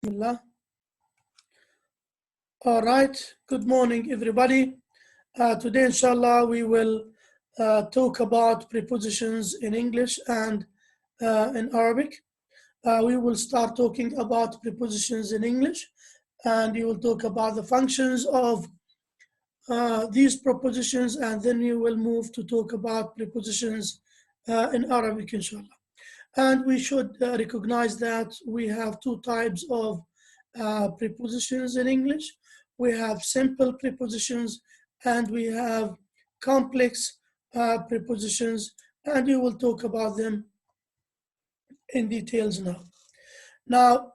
Bismillah. All right, good morning, everybody. Today, inshallah, we will talk about prepositions in English and in Arabic. We will start talking about prepositions in English, and you will talk about the functions of these prepositions, and then you will move to talk about prepositions in Arabic, inshallah. And we should recognize that we have two types of prepositions in English. We have simple prepositions and we have complex prepositions, and we will talk about them in details now. Now,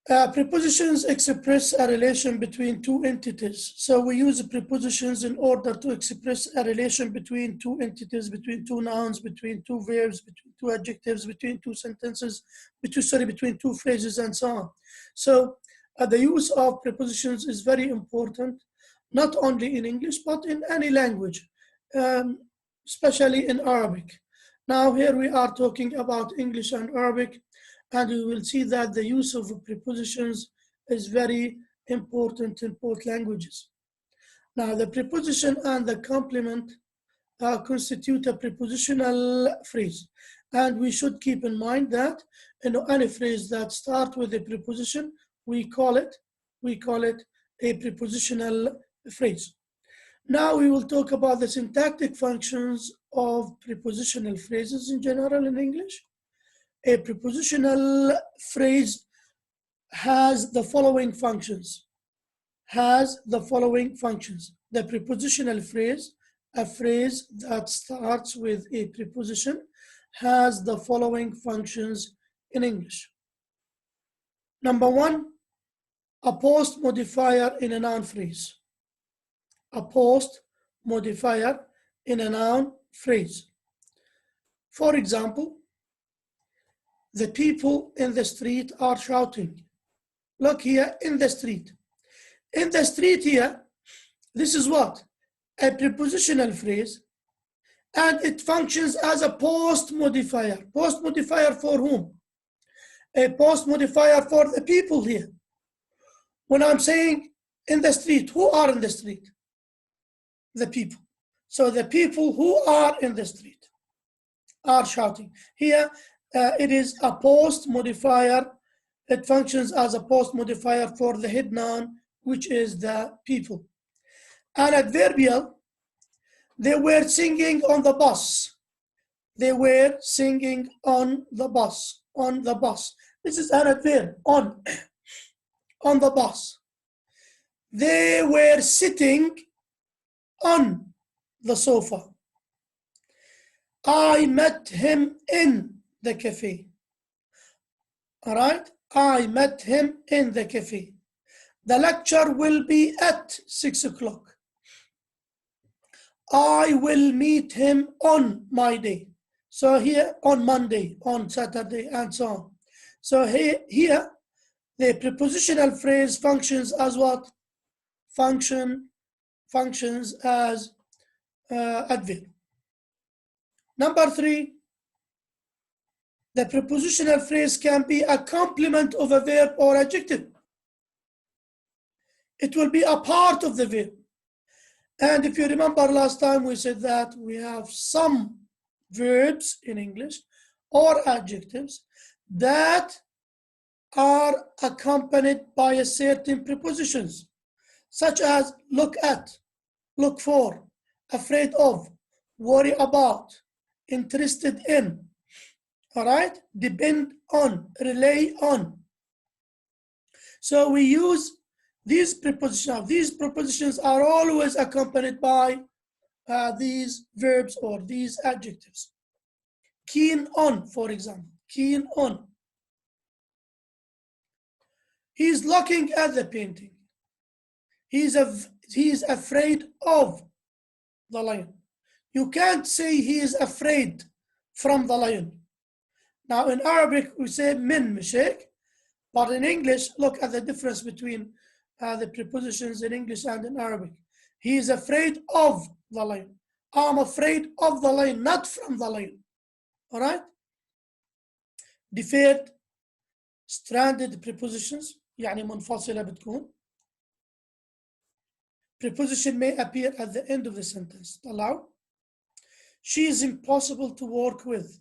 prepositions express a relation between two entities. So we use prepositions in order to express a relation between two entities, between two nouns, between two verbs, between two adjectives, between two sentences, between two phrases, and so on. So the use of prepositions is very important, not only in English, but in any language, especially in Arabic. Now here we are talking about English and Arabic, and you will see that the use of prepositions is very important in both languages. Now, the preposition and the complement constitute a prepositional phrase. And we should keep in mind that any phrase that starts with a preposition, we call it a prepositional phrase. Now we will talk about the syntactic functions of prepositional phrases in general in English. A prepositional phrase has the following functions. The prepositional phrase, a phrase that starts with a preposition, has the following functions in English. Number one, a post modifier in a noun phrase. A post modifier in a noun phrase. For example, the people in the street are shouting. Look here, in the street. In the street here, this is what? A prepositional phrase, and it functions as a post modifier. Post modifier for whom? A post modifier for the people here. When I'm saying in the street, who are in the street? The people. So the people who are in the street are shouting. Here, it is a post modifier. It functions as a post modifier for the head noun, which is the people. An adverbial, they were singing on the bus. They were singing on the bus. On the bus. This is an adverb, on the bus. They were sitting on the sofa. I met him in the cafe. All right? I met him in the cafe. The lecture will be at 6 o'clock. I will meet him on my day. So here, on Monday, on Saturday, and so on. So here the prepositional phrase functions as what? Functions as adverb. Number three, the prepositional phrase can be a complement of a verb or adjective. It will be a part of the verb. And if you remember last time, we said that we have some verbs in English or adjectives that are accompanied by a certain prepositions, such as look at, look for, afraid of, worry about, interested in. All right, depend on, rely on. So we use these prepositions. These prepositions are always accompanied by these verbs or these adjectives. Keen on, for example, keen on. He's looking at the painting. He's afraid of the lion. You can't say he is afraid from the lion. Now in Arabic, we say min, mishek, but in English, look at the difference between the prepositions in English and in Arabic. He is afraid of the lion. I'm afraid of the lion, not from the lion. All right? Deferred, stranded prepositions يعني منفصلة بتكون. Preposition may appear at the end of the sentence. طلعوا. She is impossible to work with.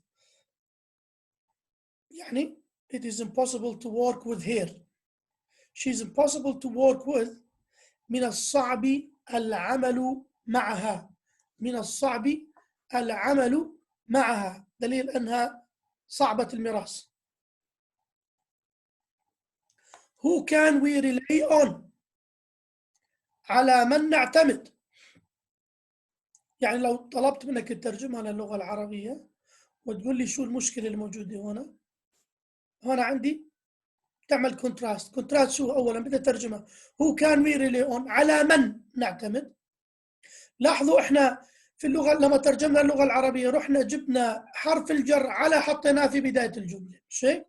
يعني it is impossible to work with her. She is impossible to work with. من الصعب العمل معها. من الصعب العمل معها. دليل أنها صعبة المراس. Who can we rely on؟ على من نعتمد. يعني لو طلبت منك الترجمة للغة العربية وتقول لي شو المشكلة الموجودة هنا. هنا عندي تعمل كونتراست. كونتراست شو؟ أولا بدأ ترجمة. Who can we rely on؟ على من نعتمد. لاحظوا احنا في اللغة لما ترجمنا اللغة العربية رحنا جبنا حرف الجر على حطيناه في بداية الجملة. شيء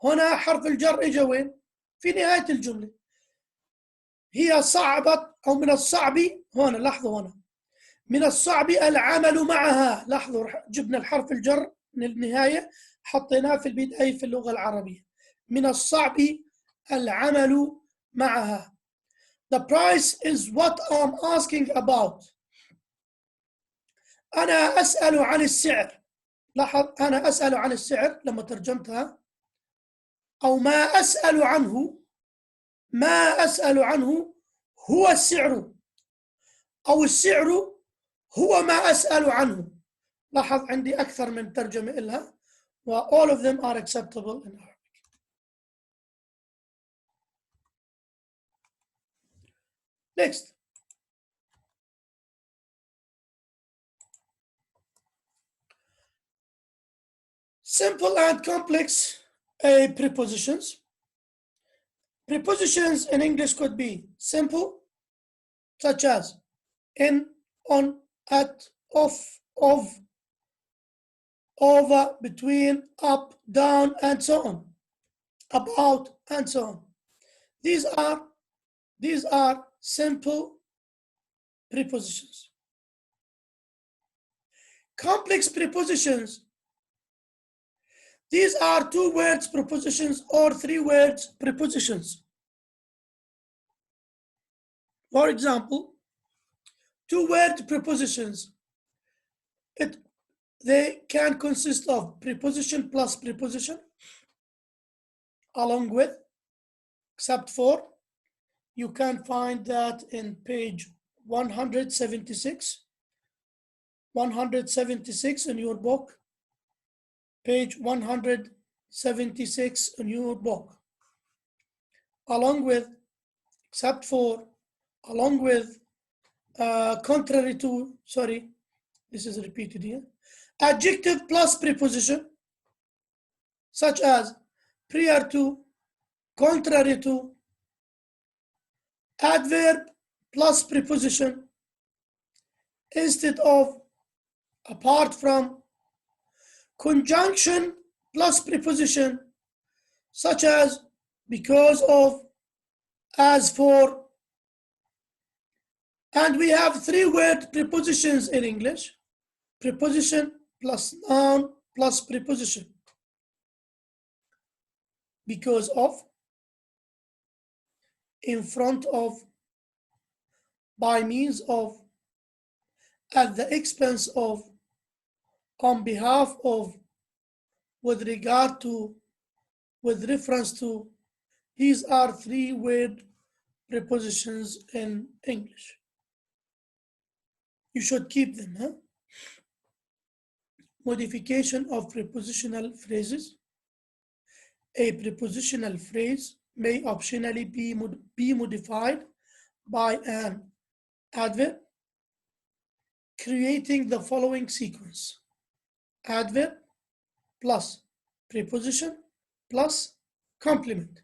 هنا حرف الجر اجى وين؟ في نهاية الجملة. هي صعبة أو من الصعب. هنا لاحظوا هنا من الصعب العمل معها. لاحظوا جبنا الحرف الجر من النهاية حطيناه في البداية في اللغة العربية. من الصعب العمل معها. The price is what I'm asking about. أنا أسأل عن السعر. لاحظ أنا أسأل عن السعر لما ترجمتها. أو ما أسأل عنه. ما أسأل عنه هو السعر. أو السعر هو ما أسأل عنه. لاحظ عندي أكثر من ترجمة إلها و all of them are acceptable in Arabic. Next. Simple and complex prepositions. Prepositions in English could be simple, such as in, on, at, off, of, over, between, up, down, and so on. About, and so on. These are simple prepositions. Complex prepositions. These are two words prepositions or three words prepositions. For example, two word prepositions. They can consist of preposition plus preposition, along with, except for, you can find that in page 176. 176 in your book. Page 176 in your book. Along with, except for, along with, contrary to, sorry, this is repeated here. Adjective plus preposition, such as prior to, contrary to. Adverb plus preposition, instead of, apart from. Conjunction plus preposition, such as because of, as for. And we have three word prepositions in English. Preposition plus noun plus preposition. Because of, in front of, by means of, at the expense of, on behalf of, with regard to, with reference to. These are three word prepositions in English. You should keep them. Huh? Modification of prepositional phrases. A prepositional phrase may optionally be modified by an adverb, creating the following sequence: adverb plus preposition plus complement.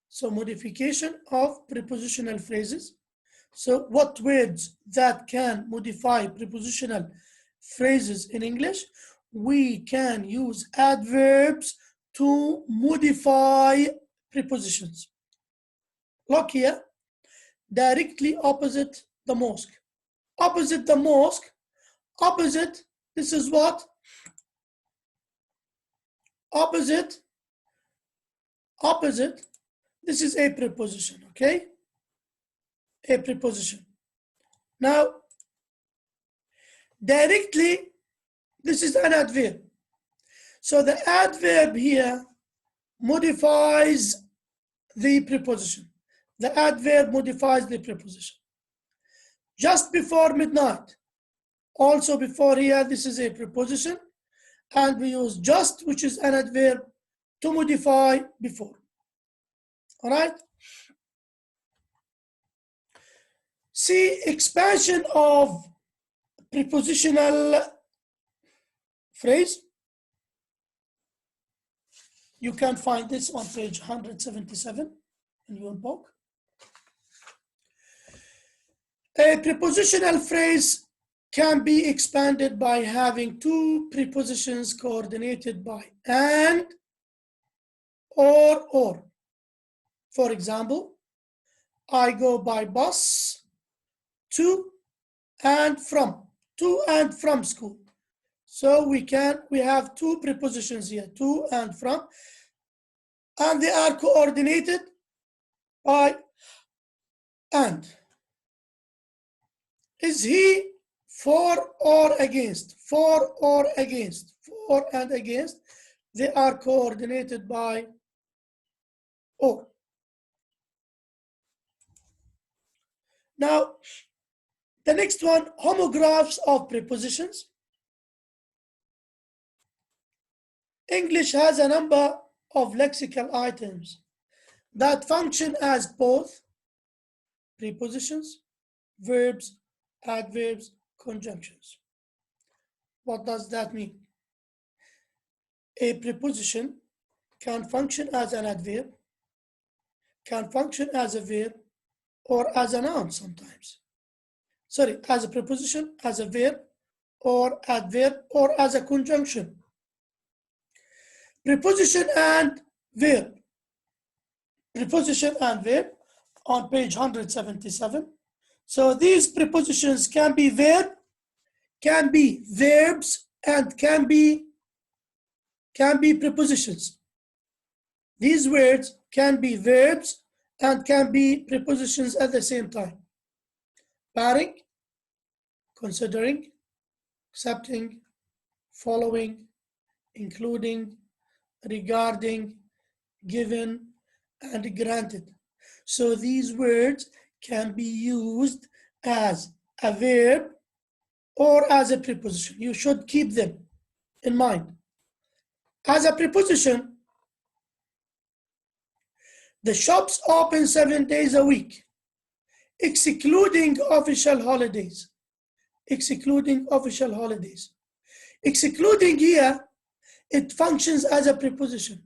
So modification of prepositional phrases. So what words that can modify prepositional phrases in English? We can use adverbs to modify prepositions. Look here, directly opposite the mosque. Opposite the mosque, opposite, this is what? Opposite Opposite, this is a preposition, okay? A preposition. Now, directly, this is an adverb. So the adverb here modifies the preposition. The adverb modifies the preposition. Just before midnight. Also before here, this is a preposition. And we use just, which is an adverb, to modify before. All right? See, expansion of prepositional phrase. You can find this on page 177 in your book. A prepositional phrase can be expanded by having two prepositions coordinated by and or. For example, I go by bus to and from school. So we have two prepositions here, to and from, and they are coordinated by and. Is he for or against? For or against? For and against, they are coordinated by or. Now, the next one, homographs of prepositions. English has a number of lexical items that function as both prepositions, verbs, adverbs, conjunctions. What does that mean? A preposition can function as an adverb, can function as a verb, or as a noun sometimes. Sorry, as a preposition, as a verb, or adverb, or as a conjunction. Preposition and verb. Preposition and verb on page 177. So these prepositions can be verbs, and can be prepositions. These words can be verbs and can be prepositions at the same time. Pairing, considering, accepting, following, including, regarding, given, and granted. So these words can be used as a verb or as a preposition. You should keep them in mind. As a preposition, the shops open 7 days a week, excluding official holidays. Excluding official holidays. Excluding here, it functions as a preposition.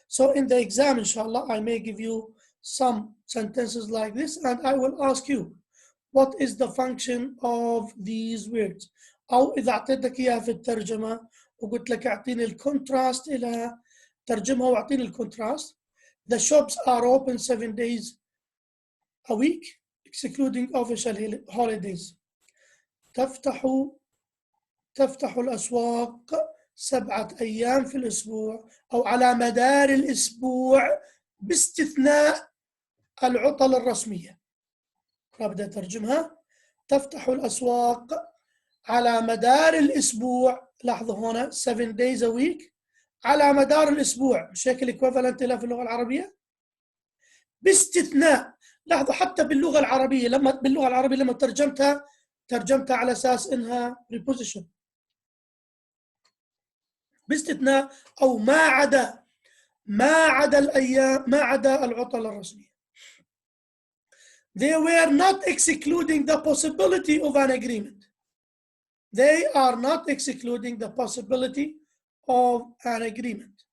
So in the exam, inshallah, I may give you some sentences like this, and I will ask you, what is the function of these words? أو إذا أعطيتك إياها في الترجمة وقلت لك أعطيني الكونتراست إلى ترجمها وأعطيني الكونتراست. The shops are open 7 days a week, excluding official holidays. تفتح الأسواق 7 أيام في الأسبوع أو على مدار الأسبوع باستثناء العطل الرسمية. أبدأ أترجمها. تفتح الأسواق على مدار الأسبوع. لاحظوا هنا 7 days a week على مدار الأسبوع بشكل equivalent لها في اللغة العربية باستثناء. لاحظوا حتى باللغة العربية لما ترجمتها على أساس إنها preposition. باستثناء أو ما عدا الأيام، ما عدا العطل الرسمية. They were not excluding the possibility of an agreement. They are not excluding the possibility of an agreement.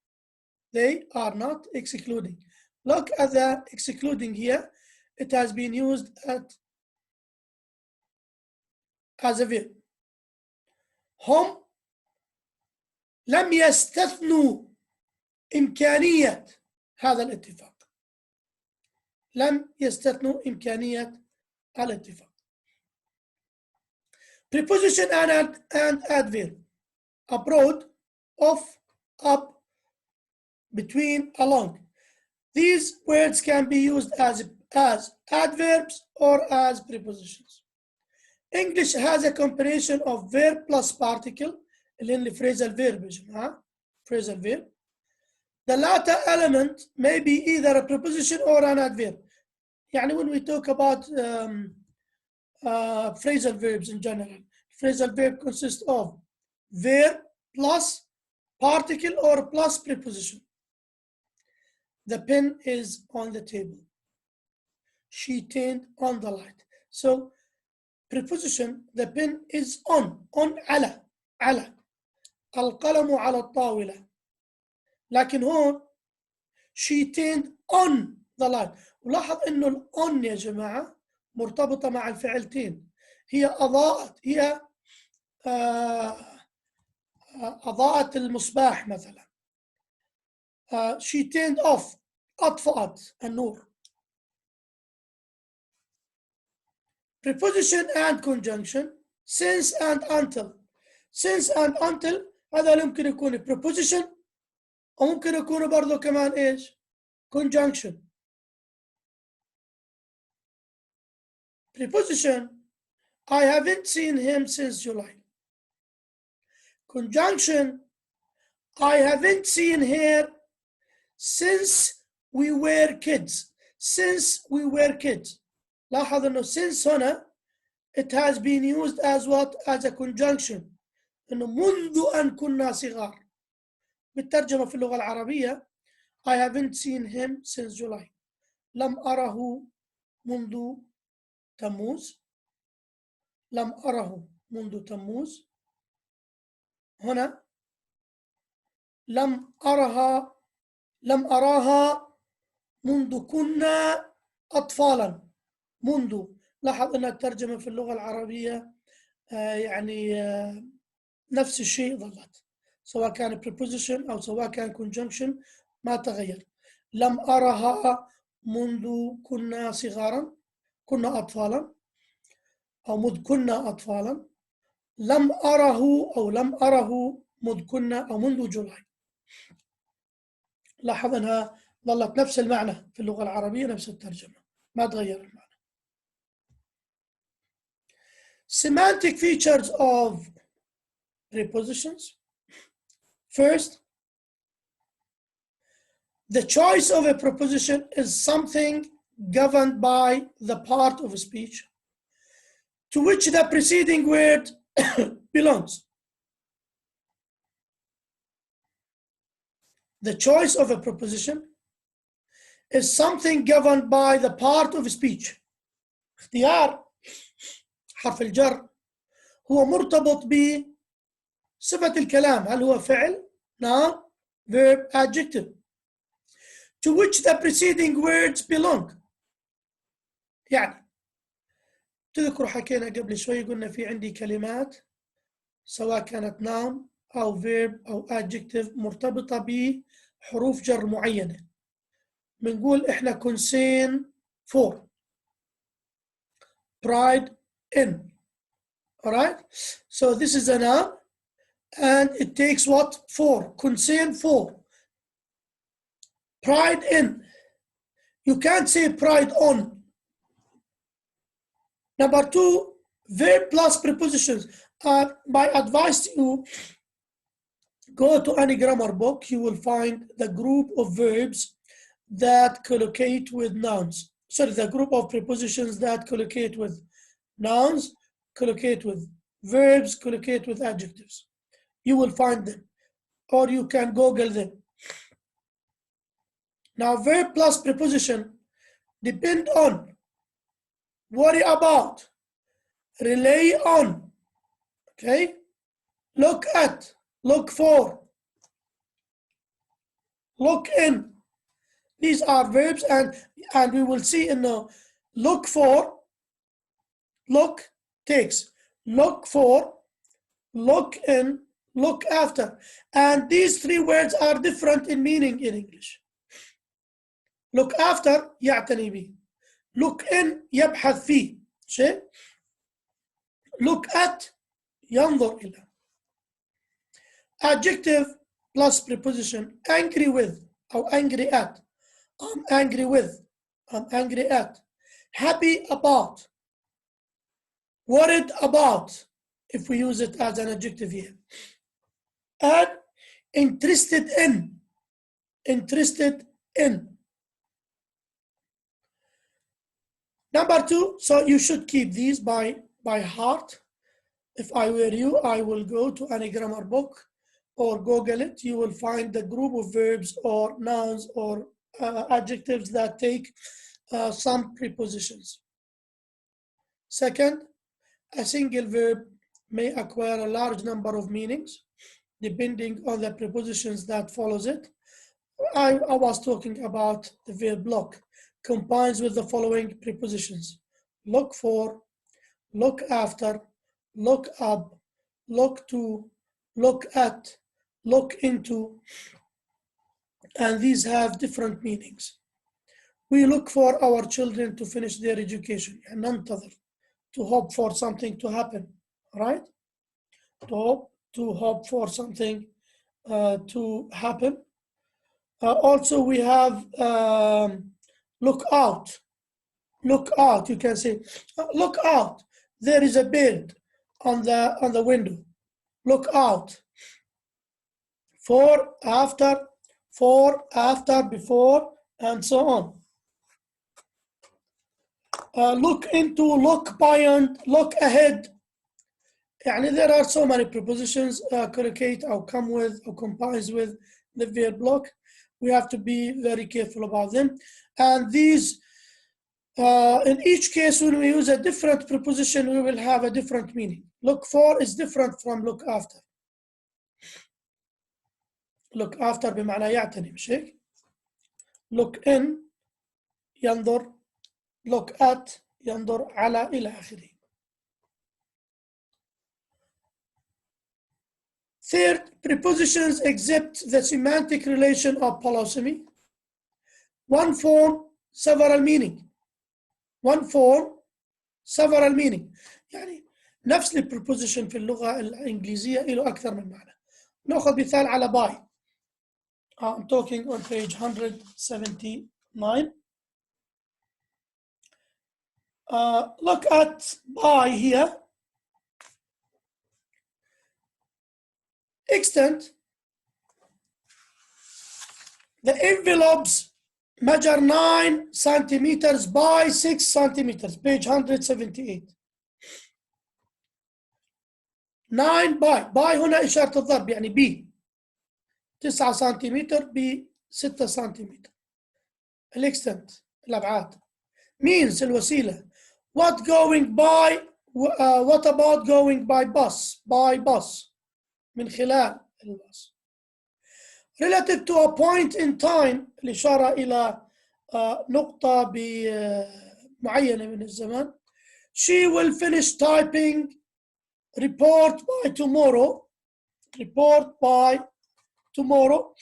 They are not excluding. Look at the excluding here. It has been used as a verb. هم لم يستثنوا إمكانية هذا الاتفاق. لم يستثنوا إمكانية الاتفاق. Preposition and adverb. Abroad, off, up, between, along. These words can be used as adverbs or as prepositions. English has a combination of verb plus particle, اللي phrasal verb يا جماعة, phrasal verb. The latter element may be either a preposition or an adverb. يعني when we talk about phrasal verbs in general, phrasal verb consists of verb plus particle or plus preposition. The pen is on the table. She turned on the light. So preposition, the pen is on على القلم على الطاولة. لكن هون she turned on the light. ولاحظ انه الon يا جماعة مرتبطة مع الفعلتين. هي أضاءت، هي أضاءت المصباح مثلا. She turned off، أطفأت النور. Preposition and conjunction, since and until. Since and until هذا يمكن يكون preposition وممكن يكون برضه كمان ايش؟ conjunction. Preposition, I haven't seen him since July. Conjunction, I haven't seen her since we were kids. Since we were kids. لاحظ انه since هنا it has been used as what? As a conjunction. انه منذ ان كنا صغار. بالترجمة في اللغة العربية I haven't seen him since July. لم أره منذ تموز. لم أره منذ تموز. هنا لم أراها منذ كنا أطفالا. منذ، لاحظ أن الترجمة في اللغة العربية يعني نفس الشيء ظلت، سواء كان preposition أو سواء كان conjunction ما تغير. لم أرها منذ كنا صغارا، كنا أطفالا، أو مذ كنا أطفالا. لم أره مذ كنا أو منذ جولاي. لاحظ أنها ظلت نفس المعنى في اللغة العربية، نفس الترجمة ما تغير المعنى. Semantic features of prepositions. First, the choice of a preposition is something governed by the part of a speech to which the preceding word belongs. The choice of a preposition is something governed by the part of speech. اختيار حرف الجر هو مرتبط بصفة الكلام. هل هو فعل، noun, verb, adjective, to which the preceding words belong. يعني تذكروا حكينا قبل شوي قلنا في عندي كلمات سواء كانت noun أو verb أو adjective مرتبطة بحروف جر معينة. بنقول إحنا concern for, pride in. Alright? So this is a noun and it takes what? For. Concern for. Pride in. You can't say pride on. Number two, verb plus prepositions. My advice to you, go to any grammar book, you will find the group of verbs that collocate with nouns. Sorry, the group of prepositions that collocate with nouns, collocate with verbs, collocate with adjectives. You will find them, or you can Google them. Now, verb plus preposition depend on, worry about, rely on, okay? Look at, look for, look in. These are verbs, and we will see in the look for, look takes, look for, look in, look after. And these three words are different in meaning in English. Look after يعتني به. Look in يبحث فيه. شيء. Look at ينظر إلى. Adjective plus preposition, angry with أو angry at. I'm angry with, I'm angry at. Happy about, worried about, if we use it as an adjective here. And interested in, interested in. Number two, so you should keep these by heart. If I were you, I will go to any grammar book or Google it. You will find the group of verbs or nouns or adjectives that take some prepositions. Second, a single verb may acquire a large number of meanings depending on the prepositions that follows it. I was talking about the verb look, combines with the following prepositions: look for, look after, look up, look to, look at, look into, and these have different meanings. We look for our children to finish their education, and ننتظر, to hope for something to happen, right? To hope for something to happen. Also, we have look out. Look out. You can say, look out. There is a bird on the window. Look out. For, after, before, and so on. Look into, look beyond, look ahead. يعني there are so many prepositions collocate or come with or combines with the verb look. We have to be very careful about them. And these, in each case, when we use a different preposition, we will have a different meaning. Look for is different from look after. Look after بمعنى يعتني مش هيك؟ Look in ينظر، look at ينظر على إلى آخره. Third, prepositions exhibit the semantic relation of polysemy. One form, several meaning. One form, several meaning. يعني نفس البريبوزيشن في اللغة الإنجليزية له أكثر من معنى. نأخذ مثال على buy. I'm talking on page 179. Look at buy here. Extent. The envelopes measure 9 centimeters by 6 centimeters, page 178. 9 by هنا إشارة الضرب يعني B 9 سنتيمتر ب 6 سنتيمتر. الإكستنت الأبعاد. means الوسيلة. What about going by bus? By bus من خلال الباص. Relative to a point in time الإشارة إلى نقطة معينة من الزمان. She will finish typing report by tomorrow. Report by tomorrow.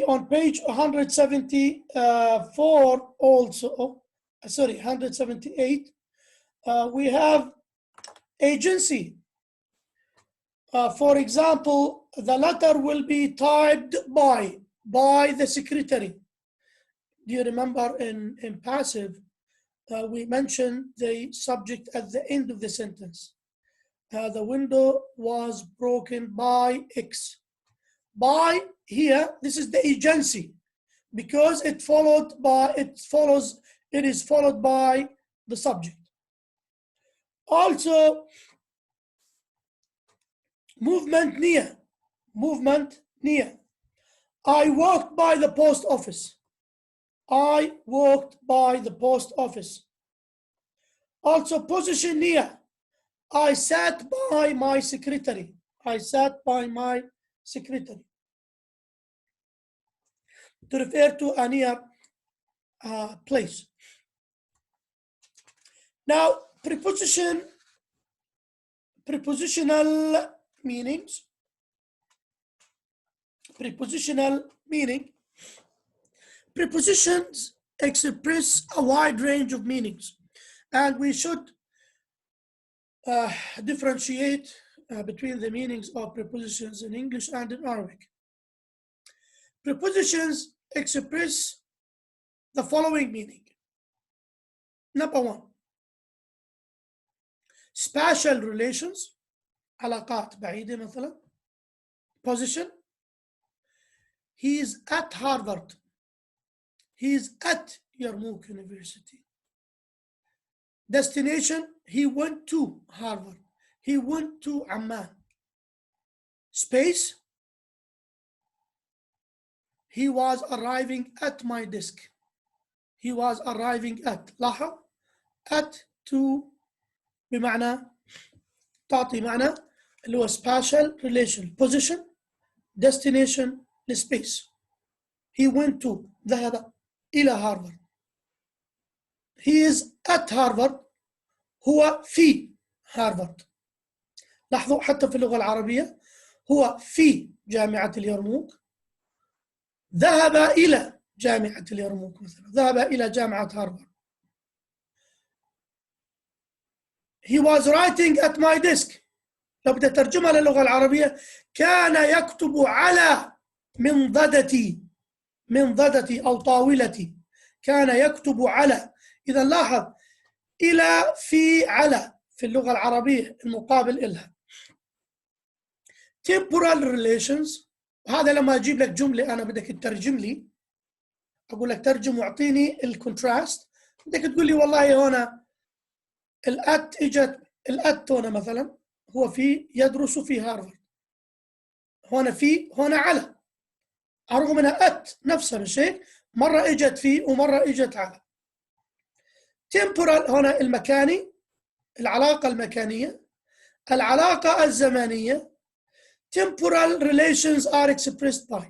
On page 174 also, sorry, 178, we have agency. For example, the letter will be typed by the secretary. Do you remember in passive, we mentioned the subject at the end of the sentence. The window was broken by X. By here, this is the agency because it is followed by the subject. Also, movement near. I walked by the post office. I walked by the post office. Also, position near. I sat by my secretary. I sat by my secretary. To refer to a near place. Now, prepositional meanings. Prepositional meaning. Prepositions express a wide range of meanings, and we should differentiate between the meanings of prepositions in English and in Arabic. Prepositions express the following meaning. Number 1, spatial relations, علاقات بعيدة مثلا. Position, he is at Harvard. He is at Yarmouk University. Destination, he went to Harvard. He went to Amman. Space, he was arriving at my desk. He was arriving at. لاحظ at to بمعنى تعطي معنى اللي هو spatial relation. Position, destination, space. He went to, ذهب إلى هارفارد. He is at Harvard. هو في هارفارد. لاحظوا حتى في اللغة العربية هو في جامعة اليرموك، ذهب إلى جامعة اليرموك مثلا، ذهب إلى جامعة هارفارد. He was writing at my desk. لو بدي أترجمها للغة العربية، كان يكتب على منضدتي أو طاولتي. كان يكتب على. إذا لاحظ إلى في على في اللغة العربية المقابل إلها. temporal relations، هذا لما أجيب لك جملة أنا بدك تترجم لي، أقول لك ترجم واعطيني الكونتراست، بدك تقول لي والله هنا الأت إجت، الأت هنا مثلا هو في يدرس في هارفارد، هنا في هنا على، رغم أنها أت نفسها مش هيك؟ مرة إجت في ومرة إجت على. temporal هنا المكاني، العلاقة المكانية، العلاقة الزمانية. temporal relations are expressed by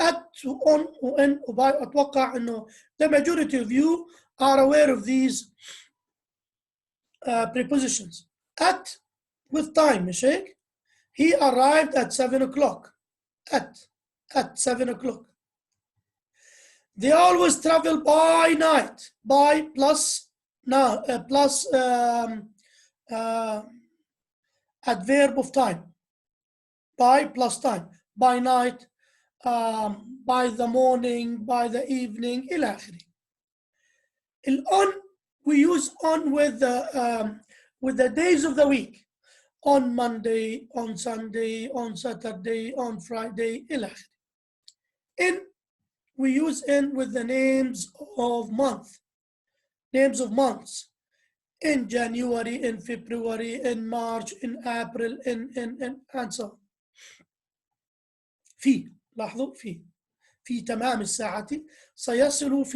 at on وin وباي. أتوقع أنه the majority of you are aware of these prepositions. At with time مش هيك؟ He arrived at 7 o'clock. At 7 o'clock. They always travel by night. By plus now plus adverb of time. By plus time. By night. By the morning. By the evening. إلى آخره. On we use on with the days of the week. On Monday, on Sunday, on Saturday, on Friday. إلى آخره. In we use in with the names of month. Names of months. In January, in February, in March, in April, in and so on. في لاحظوا في تمام الساعة سيصل في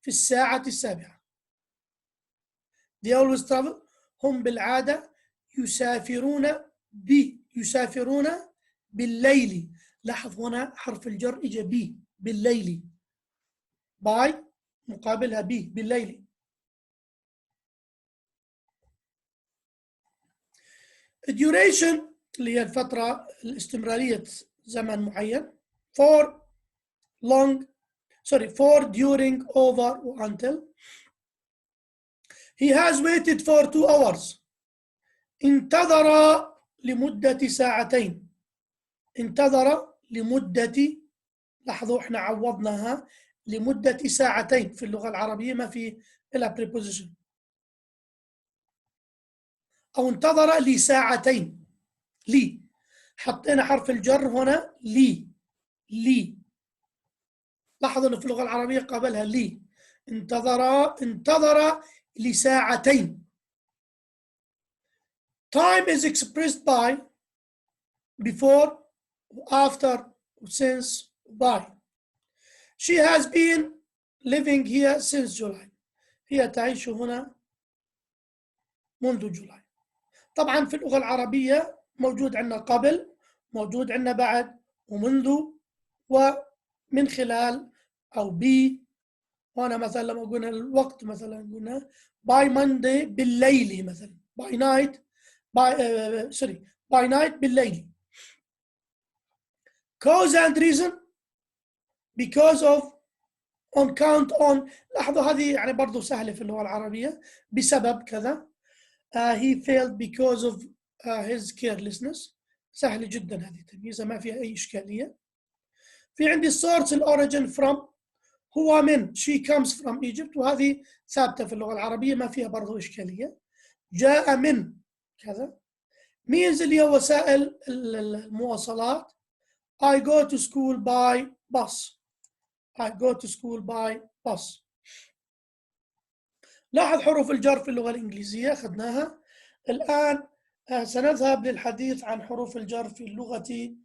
الساعة السابعة. They always travel. هم بالعادة يسافرون بالليل. لاحظ هنا حرف الجر إجا بي بالليل. باي مقابلها بي بالليل. duration اللي هي الفترة الاستمرارية زمن معين. for during over until. He has waited for 2 hours. انتظر لمدة ساعتين. انتظر لمدة، لاحظوا احنا عوضناها لمدة ساعتين في اللغة العربية ما في إلا preposition. أو انتظر لساعتين. لي حطينا حرف الجر هنا لي. لاحظوا انه في اللغة العربية قابلها لي. انتظر لساعتين. Time is expressed by before, after, since, by. She has been living here since July. هي تعيش هنا منذ جولاي. طبعا في اللغة العربية موجود عندنا قبل، موجود عندنا بعد، ومنذ، ومن خلال أو بي. وأنا مثلا لما قلنا الوقت مثلا قلنا by Monday بالليل مثلا by night by night بالليل. cause and reason because of on count on. لاحظوا هذه يعني برضو سهلة في اللغة العربية. بسبب كذا. he failed because of his carelessness. سهل جدا هذه التمييزة ما فيها أي إشكالية. في عندي source الأوريجين from هو من she comes from Egypt وهذه ثابتة في اللغة العربية ما فيها برضو إشكالية. جاء من كذا. means اللي هي وسائل المواصلات. I go to school by bus. I go to school by bus. لاحظ حروف الجر في اللغة الإنجليزية أخذناها. الآن سنذهب للحديث عن حروف الجر في اللغة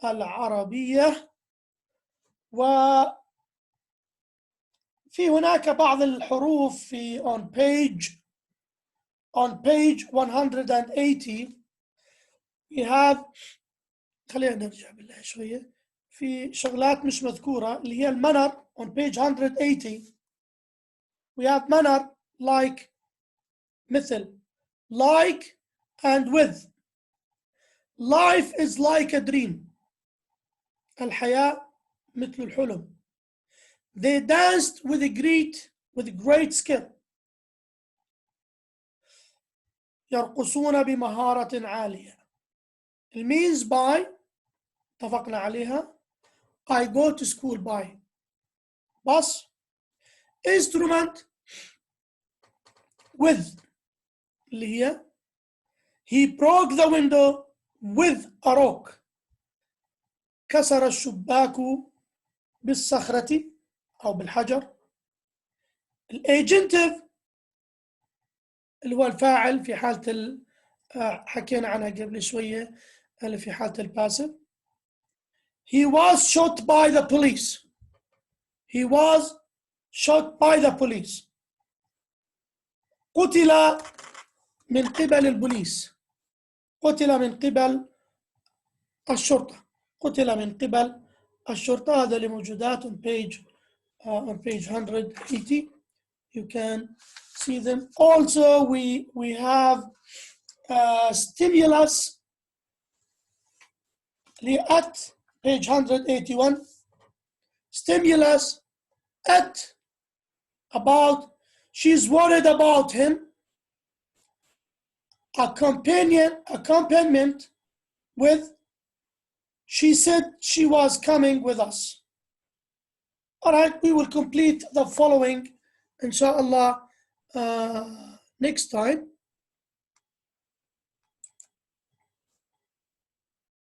العربية. وفي هناك بعض الحروف في on page 180 we have. خلينا نرجع بالله شوية. في شغلات مش مذكورة اللي هي المنر on page 180 we have manner like مثل like and with. life is like a dream. الحياة مثل الحلم. they danced with great skill. يرقصون بمهارة عالية. means by اتفقنا عليها. I go to school by bus. instrument with اللي هي he broke the window with a rock. كسر الشباك بالصخرة أو بالحجر. الاجنتيف اللي هو الفاعل في حالة حكينا عنها قبل شوية اللي في حالة الباسف. he was shot by the police. he was shot by the police. قتل من قبل البوليس. قتل من قبل الشرطة. قتل من قبل الشرطة. هذا اللي موجودات on page 180. you can see them. Also we have stimulus at page 181. stimulus at about she's worried about him. accompaniment with she said she was coming with us. All right, we will complete the following inshallah next time.